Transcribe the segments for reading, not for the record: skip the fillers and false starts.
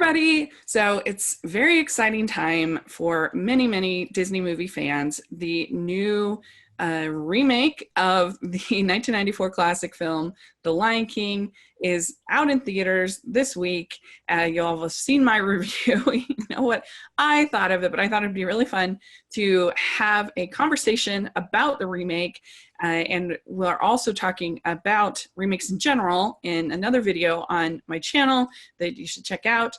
everybody. So it's very exciting time for many, many Disney movie fans. The new remake of the 1994 classic film, The Lion King, is out in theaters this week. You'll have seen my review. You know what I thought of it, but I thought it'd be really fun to have a conversation about the remake. And we're also talking about remakes in general in another video on my channel that you should check out.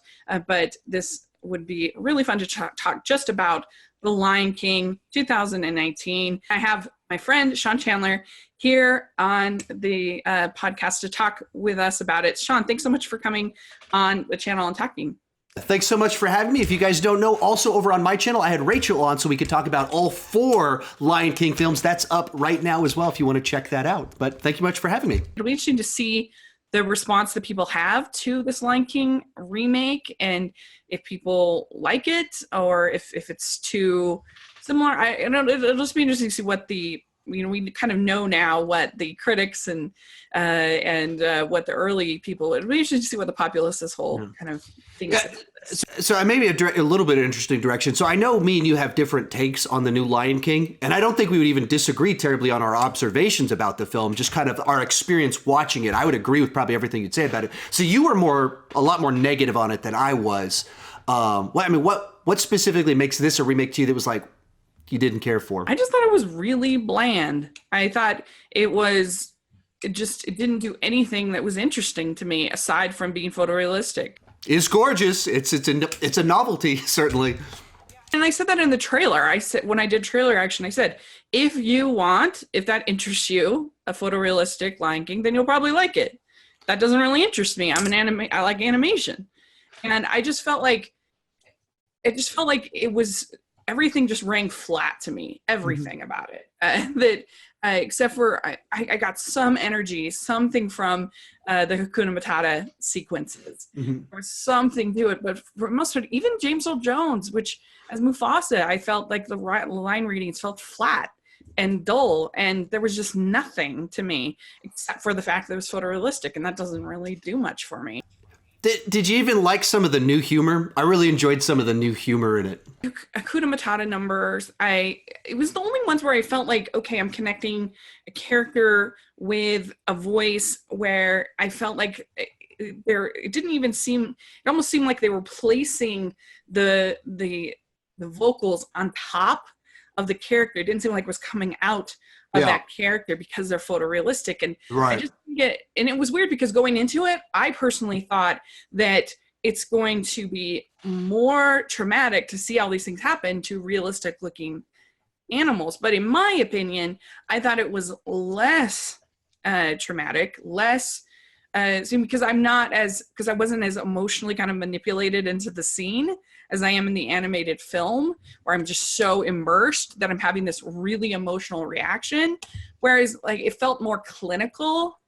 But this would be really fun to talk just about The Lion King 2019. I have my friend Sean Chandler here on the podcast to talk with us about it. Sean, thanks so much for coming on the channel and talking. Thanks so much for having me. If you guys don't know, also over on my channel, I had Rachel on so we could talk about all 4 Lion King films. That's up right now as well if you want to check that out. But thank you much for having me. It'll be interesting to see the response that people have to this Lion King remake, and if people like it or if it's too similar. It'll just be interesting to see what we kind of know now what the critics and what the early people. It'll be interesting to see what the populace as whole kind of thinks. Yeah. So I maybe a little bit of interesting direction. So I know me and you have different takes on the new Lion King, and I don't think we would even disagree terribly on our observations about the film, just kind of our experience watching it. I would agree with probably everything you'd say about it. So you were a lot more negative on it than I was. What specifically makes this a remake to you that was like you didn't care for? I just thought it was really bland. I thought it didn't do anything that was interesting to me aside from being photorealistic. It's gorgeous. It's a novelty, certainly. And I said that in the trailer. I said, when I did trailer action, I said, if that interests you, a photorealistic Lion King, then you'll probably like it. That doesn't really interest me. I like animation. And I just felt like it was, everything just rang flat to me, everything about it. Except for I got some energy, something from the Hakuna Matata sequences. There was something to it, but for most of it, even James Earl Jones, which as Mufasa, I felt like the line readings felt flat and dull, and there was just nothing to me except for the fact that it was photorealistic, and that doesn't really do much for me. Did you even like some of the new humor? I really enjoyed some of the new humor in it. Hakuna Matata numbers, it was the only ones where I felt like, okay, I'm connecting a character with a voice where I felt like it almost seemed like they were placing the vocals on top of the character. It didn't seem like it was coming out of that character because they're photorealistic. And right. I just and it was weird because going into it, I personally thought that it's going to be more traumatic to see all these things happen to realistic looking animals. But in my opinion, I thought it was less traumatic, less because I wasn't as emotionally kind of manipulated into the scene as I am in the animated film, where I'm just so immersed that I'm having this really emotional reaction. Whereas like it felt more clinical,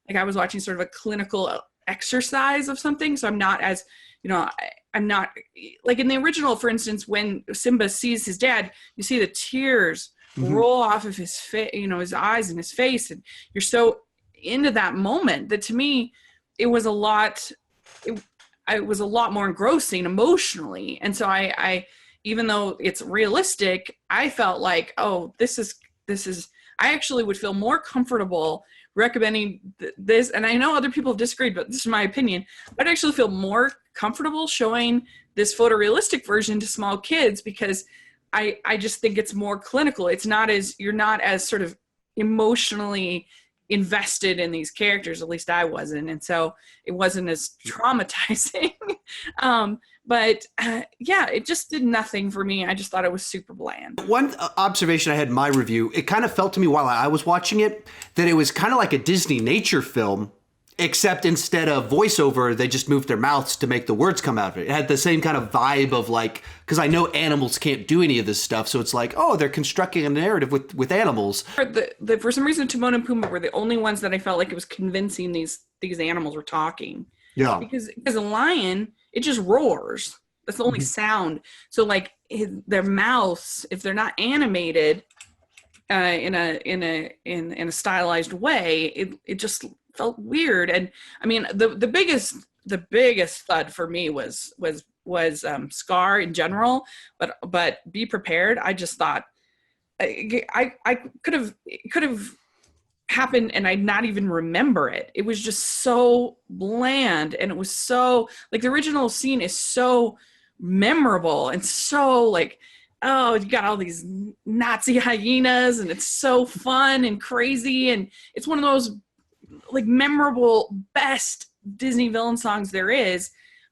like I was watching sort of a clinical exercise of something. So I'm not as, I'm not like in the original, for instance, when Simba sees his dad, you see the tears roll off of his face, his eyes and his face. And you're so into that moment that to me, it was a lot more engrossing emotionally. And so I even though it's realistic, I felt like, oh, this is, I actually would feel more comfortable recommending this. And I know other people have disagreed, but this is my opinion. I'd actually feel more comfortable showing this photorealistic version to small kids because I just think it's more clinical. You're not as sort of emotionally invested in these characters, at least I wasn't, and so it wasn't as traumatizing. It just did nothing for me. I just thought it was super bland. One observation I had in my review, it kind of felt to me while I was watching it that it was kind of like a Disney nature film, except instead of voiceover, they just moved their mouths to make the words come out of it. It had the same kind of vibe of like, because I know animals can't do any of this stuff, so it's like, oh, they're constructing a narrative with animals. For some reason, Timon and Pumbaa were the only ones that I felt like it was convincing these animals were talking. Yeah. Because a lion, it just roars. That's the only sound. So like their mouths, if they're not animated in a stylized way, it just felt weird. And I mean, the biggest the biggest thud for me was Scar in general, but Be Prepared. I just thought I could have happened and I'd not even remember it. It was just so bland, and it was so like the original scene is so memorable and so like, oh, you got all these Nazi hyenas and it's so fun and crazy, and it's one of those like memorable best Disney villain songs there is.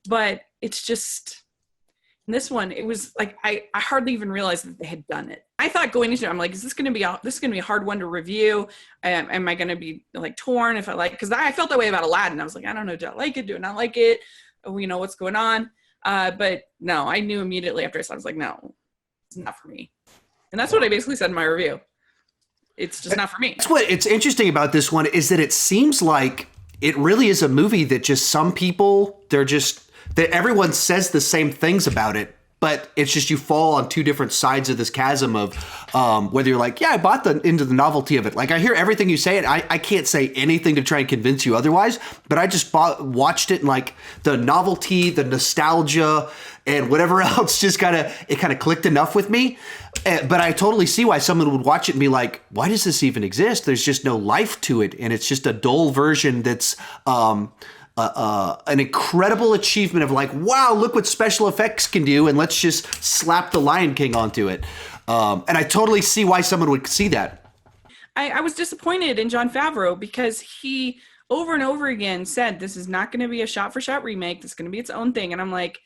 But it's just in this one, it was like I hardly even realized that they had done it. I thought going into it, I'm like, is this going to be a hard one to review? Am I going to be like torn if I like? Because I felt that way about Aladdin. I was like, I don't know, do I like it? Do I not like it? Oh, you know what's going on? But no, I knew immediately after I saw it. I was like, no, it's not for me. And that's what I basically said in my review. It's just not for me. That's what it's interesting about this one is that it seems like it really is a movie that just some people, that everyone says the same things about it, but it's just you fall on two different sides of this chasm of whether you're like, yeah, I bought into the novelty of it. Like I hear everything you say, and I can't say anything to try and convince you otherwise, but I just watched it and like the novelty, the nostalgia, and whatever else just kind of clicked enough with me. But I totally see why someone would watch it and be like, why does this even exist? There's just no life to it. And it's just a dull version that's an incredible achievement of like, wow, look what special effects can do, and let's just slap the Lion King onto it. And I totally see why someone would see that. I was disappointed in Jon Favreau because he over and over again said this is not going to be a shot-for-shot remake. This is going to be its own thing. And I'm like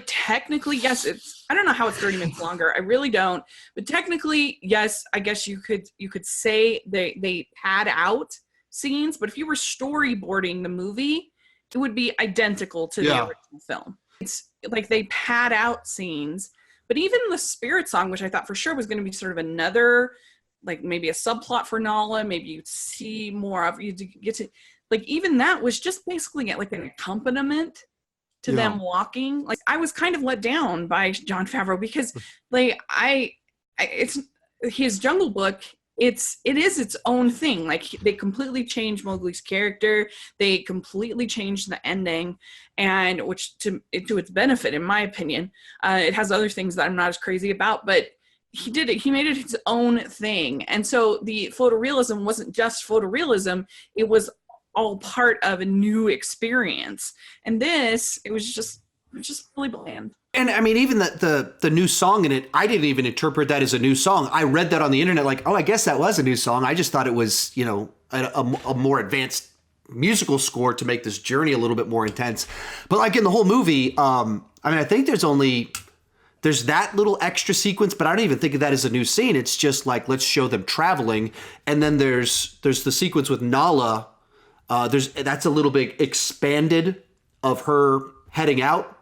technically, yes, I don't know how it's 30 minutes longer. I really don't. But technically, yes, I guess you could say they pad out scenes, but if you were storyboarding the movie, it would be identical to the original film. It's like they pad out scenes, but even the Spirit song, which I thought for sure was going to be sort of another, like maybe a subplot for Nala, maybe you'd see more of, you get to, like even that was just basically like an accompaniment to them walking. Like I was kind of let down by Jon Favreau because like it's his Jungle Book. It is its own thing. Like they completely changed Mowgli's character. They completely changed the ending, and which to its benefit, in my opinion. It has other things that I'm not as crazy about, but he did it. He made it his own thing. And so the photorealism wasn't just photorealism. It was all part of a new experience. And this, it was just really bland. And I mean, even the new song in it, I didn't even interpret that as a new song. I read that on the internet like, oh, I guess that was a new song. I just thought it was, you know, a more advanced musical score to make this journey a little bit more intense. But like in the whole movie, I mean, I think there's that little extra sequence, but I don't even think of that as a new scene. It's just like, let's show them traveling. And then there's the sequence with Nala. That's a little bit expanded of her heading out.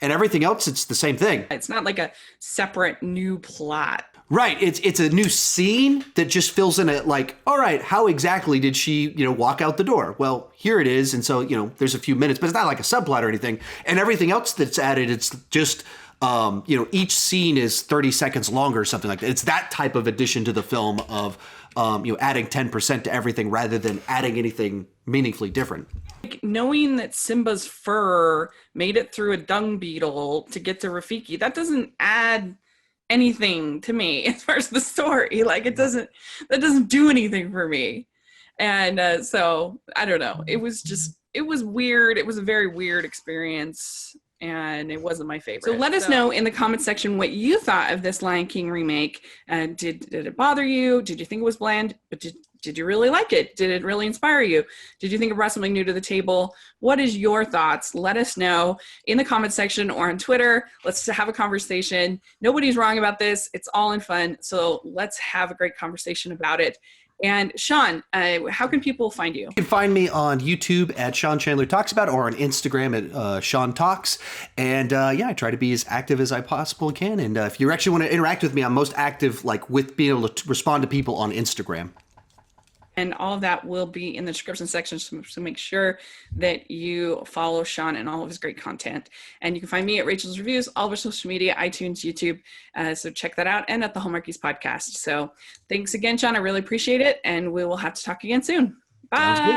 And everything else, it's the same thing. It's not like a separate new plot. Right. It's a new scene that just fills in it like, all right, how exactly did she, walk out the door? Well, here it is. And so, there's a few minutes, but it's not like a subplot or anything. And everything else that's added, it's just, each scene is 30 seconds longer or something like that. It's that type of addition to the film of, adding 10% to everything rather than adding anything meaningfully different. Knowing that Simba's fur made it through a dung beetle to get to Rafiki, that doesn't add anything to me as far as the story. Like that doesn't do anything for me. And so I don't know. It was weird. It was a very weird experience, and it wasn't my favorite. So let us know in the comment section what you thought of this Lion King remake. Did it bother you? Did you think it was bland? But did you really like it? Did it really inspire you? Did you think it brought something new to the table? What is your thoughts? Let us know in the comment section or on Twitter. Let's have a conversation. Nobody's wrong about this. It's all in fun. So let's have a great conversation about it. And Sean, how can people find you? You can find me on YouTube at Sean Chandler Talks About, or on Instagram at Sean Talks. And I try to be as active as I possibly can. And if you actually want to interact with me, I'm most active with being able to respond to people on Instagram. And all of that will be in the description section, so make sure that you follow Sean and all of his great content. And you can find me at Rachel's Reviews, all of our social media, iTunes, YouTube. So check that out, and at the Hallmarkies podcast. So thanks again, Sean. I really appreciate it. And we will have to talk again soon. Bye.